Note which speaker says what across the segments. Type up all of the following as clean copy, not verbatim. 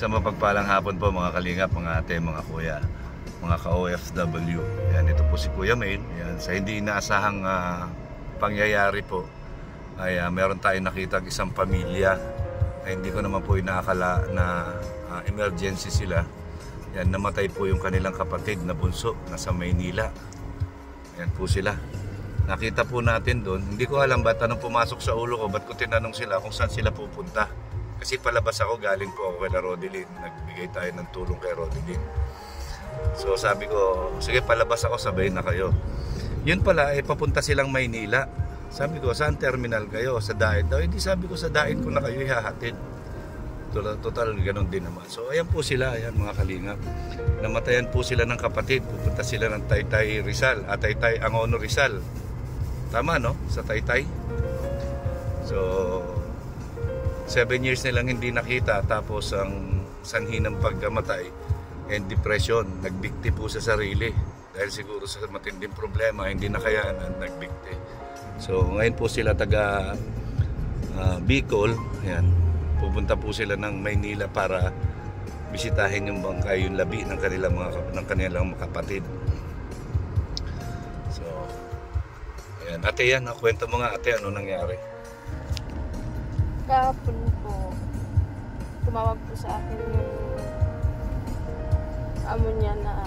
Speaker 1: Sa mapagpalang hapon po mga kalingap, mga ate, mga kuya, mga ka-OFW. Yan, ito po si Kuya Main. Yan, sa hindi inaasahang pangyayari po ay meron tayong nakita isang pamilya ay hindi ko naman po inaakala na emergency sila. Yan, namatay po yung kanilang kapatid na bunso nasa Maynila. Yan po sila. Nakita po natin doon. Hindi ko alam ba't anong pumasok sa ulo ko, ba't ko tinanong sila kung saan sila pupunta. Kasi palabas ako, galing po ako kay Rodelyn. Nagbigay tayo ng tulong kay Rodelyn. So sabi ko, sige palabas ako, sabay na kayo. Yun pala, papunta silang Maynila. Sabi ko, saan terminal kayo? Sa Dait daw. Hindi, sabi ko, sa Dait ko na kayo ihahatid. Total, ganun din naman. So ayan po sila, ayan mga kalingap. Namatayan po sila ng kapatid. Pupunta sila ng Taytay Rizal, Taytay Angono Rizal. Tama no? Sa Taytay. So 7 years nilang hindi nakita, tapos ang sanhi ng pagkamatay and depression, nagbikti po sa sarili dahil siguro sa matinding problema, hindi nakayanan, nagbikti. So ngayon po sila taga Bicol, ayan, pupunta po sila ng Maynila para bisitahin yung bangkay, yung labi ng kanilang mga kapatid. So ayan, ate, yan, kwento mo nga ate, ano nangyari?
Speaker 2: Kahapon po, tumawag po sa akin yung amo niya na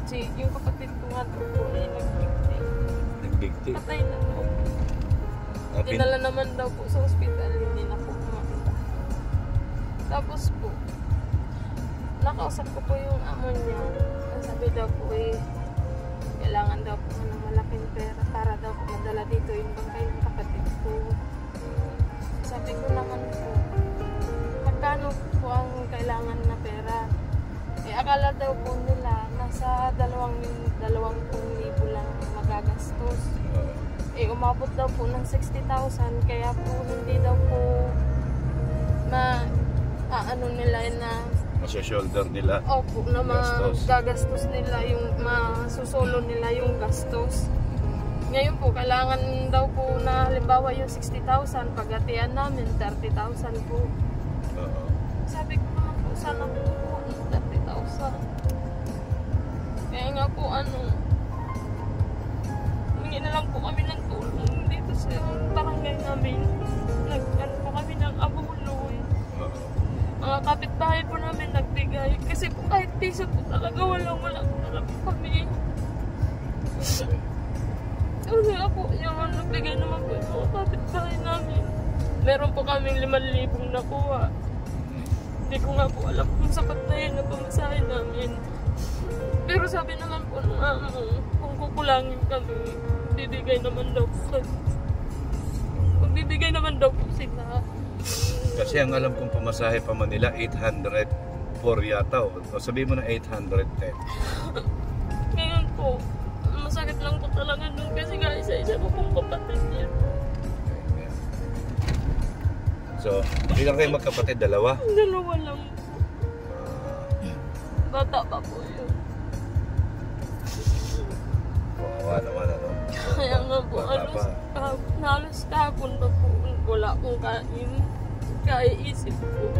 Speaker 2: yung kapatid ko nga po ay nagbigti.
Speaker 1: Nagbigti?
Speaker 2: Patay na po. Dinala naman daw po sa hospital, hindi na po kumakita. Tapos po, nakausap ko po yung amo niya. Sabi daw po kailangan daw po ng malaking pera para daw po madala dito yung bangkay ng kapatid ko. Sabi ko naman po, magkano po ang kailangan na pera? Akala daw po nila nasa 20,000 lang magagastos. Umabot daw po ng 60,000, kaya po hindi daw po ano nila na
Speaker 1: shoulder nila.
Speaker 2: Opo, na magagastos nila yung masusolo nila yung gastos. Ngayon po, kailangan daw po na halimbawa yung 60,000, pagatian namin 30,000 po. Sabi ko naman po, sana po 30,000. Kaya nga po hindi na lang po kami ng tulong dito sa barangay namin. Nag-ano po kami ng abuloy. Mga kapitbahay po namin nagbigay. Kasi po kahit piso po talaga wala po kami. Kaya po yung nagbigay naman po yung mga kapitbahay namin. Meron po kaming 5,000 nakuha. Hindi ko nga po alam kung sapat na yun na pamasahe namin. Pero sabi naman po ng amo, kung kukulangin kami, bibigay naman daw po. Magbibigay naman daw po sila.
Speaker 1: Kasi ang alam kong pamasahe pa Manila, 804 yata. O sabihin mo na 810.
Speaker 2: Ngayon po, masakit lang po talaga nun kasi nga isa-isa ko pong kapatid niya.
Speaker 1: So, ilang kayo magkapatid? Dalawa?
Speaker 2: Dalawa lang po. Bata pa po yun.
Speaker 1: Kawawa naman ano.
Speaker 2: Kaya nga po, halos kahapon pa po, wala pong kain. Kaiisip po.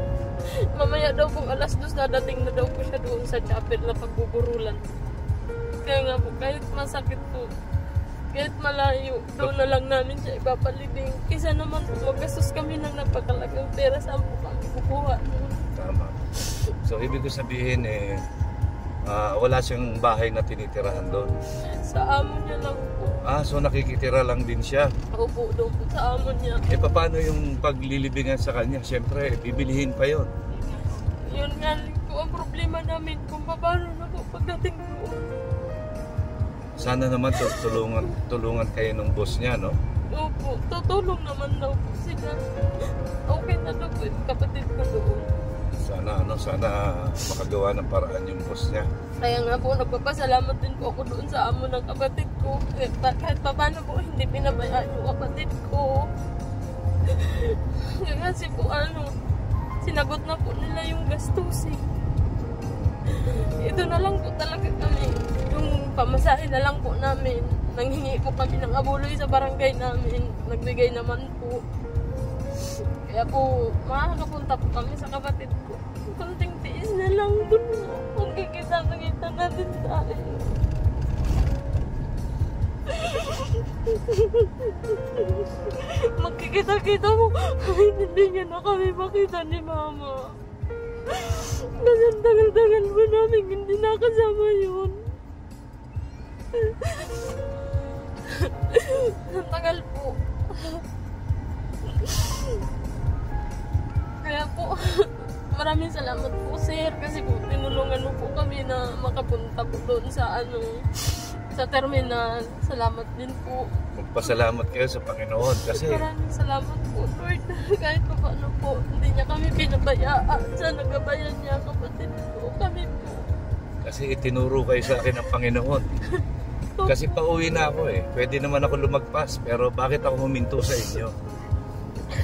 Speaker 2: Mamaya daw pong 2:00 dadating na daw po siya doon sa chapel na pagbuburulan. Kaya nga po, kahit masakit po, kahit malayo, doon na lang namin siya ipapalibing. Kisa naman po, magastos kami ng napakalagang pera, saan po kami kukuha.
Speaker 1: Tama. So, ibig ko sabihin wala siyang bahay na tinitirahan doon.
Speaker 2: Sa amo niya lang po.
Speaker 1: So nakikitira lang din siya.
Speaker 2: Opo, doon po sa amo niya.
Speaker 1: Paano yung paglilibingan sa kanya? Siyempre, bibilihin pa yon.
Speaker 2: Yun nga po ang problema namin kung paano na po pagdating doon.
Speaker 1: Sana naman tulungan kayo ng boss niya, no?
Speaker 2: Opo, tutulong naman daw po sila. Okay na daw po yung kapatid ko doon.
Speaker 1: Sana makagawa ng paraan yung boss niya.
Speaker 2: Kaya nga po, nagpapasalamat din po ako doon sa amo ng kapatid ko. Kahit paano po, hindi pinabayaan yung kapatid ko. Kasi po sinagot na po nila yung gastusin. Ito na lang po talaga kami. Yung pamasahe na lang po namin. Nanghingi po kami ng abuloy sa barangay namin. Nagbigay naman po. Kaya po, makakapunta po kami sa kapatid ko. Kunting tiis na lang dun. Kung kikita-kita natin tayo. Magkikita-kita mo. Kahit hindi niya na kami makita ni Mama. Kasi ang tagal-tagal mo namin hindi nakasama yun. Ang tagal po. Kaya po, maraming salamat po, sir. Kasi po, tinulungan mo po kami na makapunta po doon sa sa terminal. Salamat din po.
Speaker 1: Magpasalamat kayo sa Panginoon kasi
Speaker 2: Maraming salamat po, Lord. Kahit pa paano po, hindi niya kami pinabayaan. Sa nagabayan niya, kapatid po, kami po.
Speaker 1: kasi itinuro kayo sa akin ng Panginoon. Kasi pauwi na ako eh. Pwede naman ako lumagpas, pero bakit ako huminto sa inyo?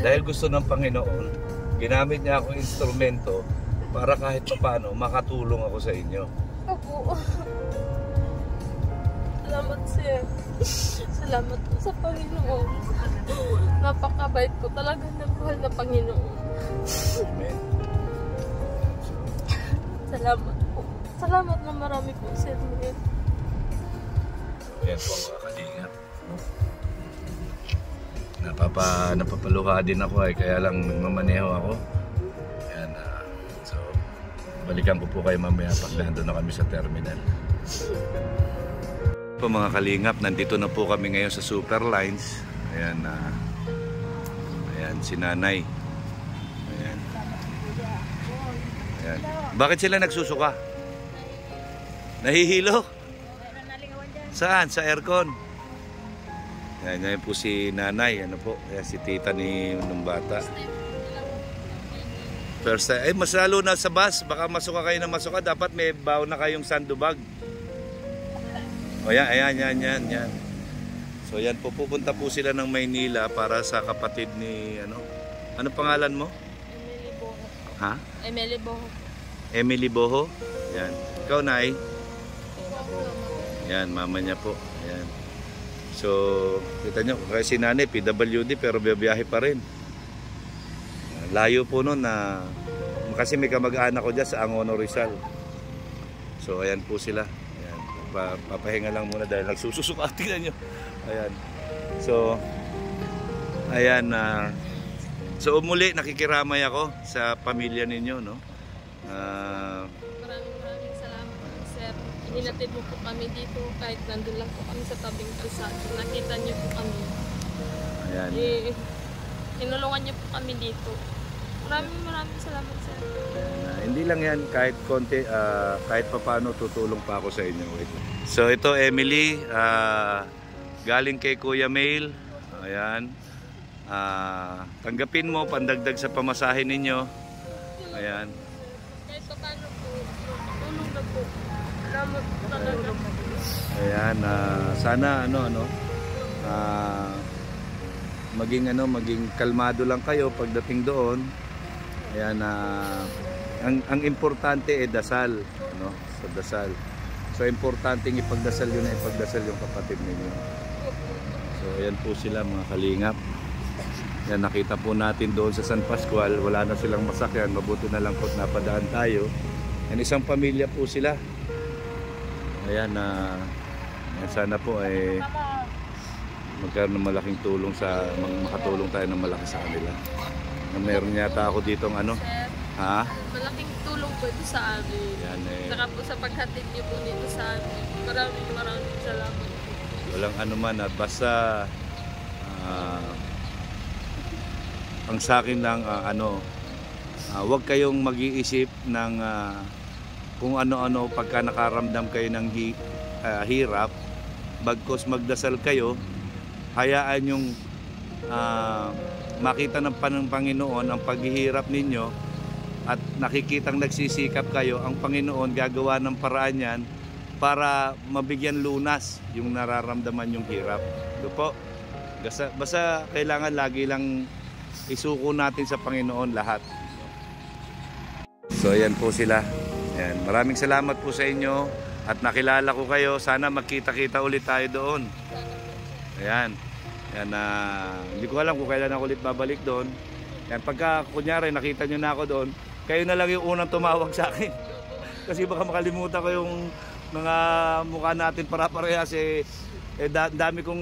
Speaker 1: Dahil gusto ng Panginoon, ginamit niya akong instrumento para kahit paano makatulong ako sa inyo.
Speaker 2: Opo. Salamat, sir. Salamat po sa Panginoon. Napakabait po talaga ng buhay na Panginoon.
Speaker 1: Amen.
Speaker 2: Salamat po. Salamat na marami po, sir.
Speaker 1: Yan po mga kalingap. Napapaluha din ako ay kaya lang nagmamaneho ako. Yan, so balikan ko po kayo mamaya pag nandun na kami sa terminal. Po mga kalingap, nandito na po kami ngayon sa Superlines. Ayan, ayan si Nanay. Ayan. Ayan. Bakit sila nagsusuka? Nahihilo? Saan? Sa aircon? Ayan, ngayon po si Nanay. Ano po? Ayan, si tita ni nung bata. First time. Ay, mas lalo na sa bus. Baka masuka kayo na masuka. Dapat may baon na kayong sandubag. O yan, yan. So yan po, pupunta po sila ng Maynila para sa kapatid ni, ano pangalan mo?
Speaker 2: Emily Boho.
Speaker 1: Ha?
Speaker 2: Emily Boho.
Speaker 1: Emily Boho? Yan. Ikaw, Nay? Yan, mama niya po. Yan. So, kita nyo, kasi si Nanay, PWD, pero biyahe pa rin. Layo po nun na, kasi may kamag-anak ko dyan sa Angono, Rizal. So, ayan po sila. Papahinga lang muna dahil nagsususuka. Tingnan nyo. Ayan. So, ayan. So, muli nakikiramay ako sa pamilya ninyo, no?
Speaker 2: Maraming salamat, sir. Hinatid mo po kami dito kahit nandun lang po kami sa tabing kalsada. Nakita niyo po kami.
Speaker 1: Ayan.
Speaker 2: Tinulungan niyo po kami dito. Maraming salamat, sir.
Speaker 1: Hindi lang yan, kahit konti, kahit paano tutulong pa ako sa inyo. So ito Emily, galing kay Kuya Mail. Ayan. Tanggapin mo, pandagdag sa pamasahe ninyo. Ayan.
Speaker 2: Kahit paano po, tulong na po. Salamat po talaga.
Speaker 1: Ayan, sana maging kalmado lang kayo pagdating doon. Ayan, ang importante ay dasal, sa dasal. So importante ipagdasal yun na ipagdasal yung kapatid ninyo. So ayan po sila mga kalingap. Yan, nakita po natin doon sa San Pascual, wala na silang masakyan, mabuti na lang po napadaan tayo. Yan, isang pamilya po sila. Ayan, sana po ay magkaroon ng malaking tulong makatulong tayo ng malaki sa kanila. Meron yata ako ditong ha?
Speaker 2: Malaking tulong po ito sa amin.
Speaker 1: Yan,
Speaker 2: Saka po sa paghatid niyo po dito sa amin. Maraming salamat po.
Speaker 1: Walang anuman at basta ang sa akin lang huwag kayong mag-iisip ng kung ano-ano pagka nakaramdam kayo ng hirap. Bagkus magdasal kayo, hayaan yung makita ng Panginoon ang paghihirap ninyo at nakikitang nagsisikap kayo, ang Panginoon gagawa ng paraan yan para mabigyan lunas yung nararamdaman yung hirap. Ito po, basta kailangan lagi lang isuko natin sa Panginoon lahat. So ayan po sila. Ayan. Maraming salamat po sa inyo at nakilala ko kayo. Sana magkita-kita ulit tayo doon. Ayan. Yan, hindi ko alam kung kailan ako ulit babalik doon. Yan, pagka kunyari nakita nyo na ako doon, kayo na lang yung unang tumawag sa akin. Kasi baka makalimutan ko yung mga mukha natin para-parehas dami kong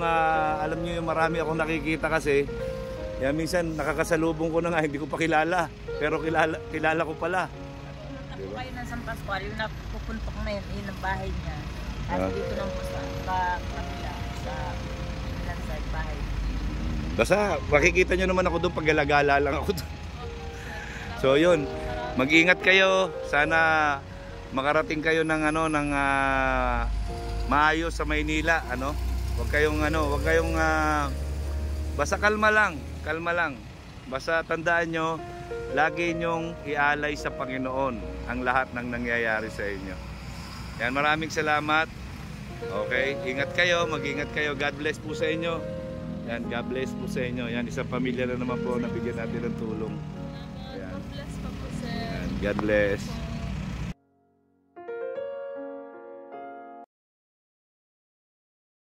Speaker 1: alam niyo yung marami akong nakikita kasi. Yan, minsan nakakasalubong ko na nga, hindi ko pa kilala. Pero kilala ko pala.
Speaker 3: Pupunta po kayo ng San Pascual, yung napupuntok na yun ang bahay niya. At dito lang po sa kanila, sa side bahay.
Speaker 1: Basta makikita nyo naman ako doon pag galagala lang ako doon. So yun, mag-ingat kayo. Sana makarating kayo ng maayos sa Maynila, Huwag kayong basta kalma lang. Basta tandaan nyo, lagi nyong ialay sa Panginoon ang lahat ng nangyayari sa inyo. Yan, maraming salamat. Okay, ingat kayo, mag-ingat kayo. God bless po sa inyo. Yan, God bless po sa inyo. Yan, isang pamilya na naman po na bigyan natin ng tulong. Yan.
Speaker 2: God bless pa po, sir.
Speaker 1: Yan, God bless.